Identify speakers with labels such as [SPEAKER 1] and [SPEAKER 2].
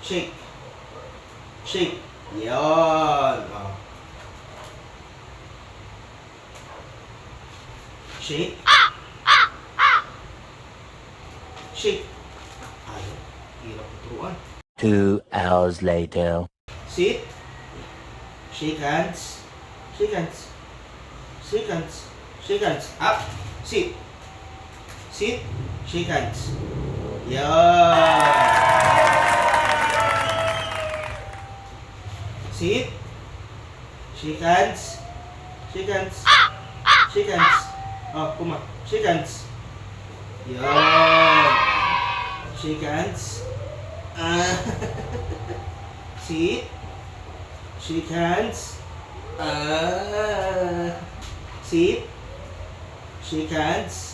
[SPEAKER 1] Shake. Shake. Yan. Shake. Shake. Ayaw. Hirap turuan.
[SPEAKER 2] 2 hours later.
[SPEAKER 1] Sit. Shake hands. Shake hands. Shake hands. Shake hands. Up. Sit. Sit. Shake hands. Yan. Sit. Shake hands. Shake hands. Shake hands. Oh, kuma. Shake hands. Yan. Shake hands. Sit. Shake hands. Sit. Shake hands.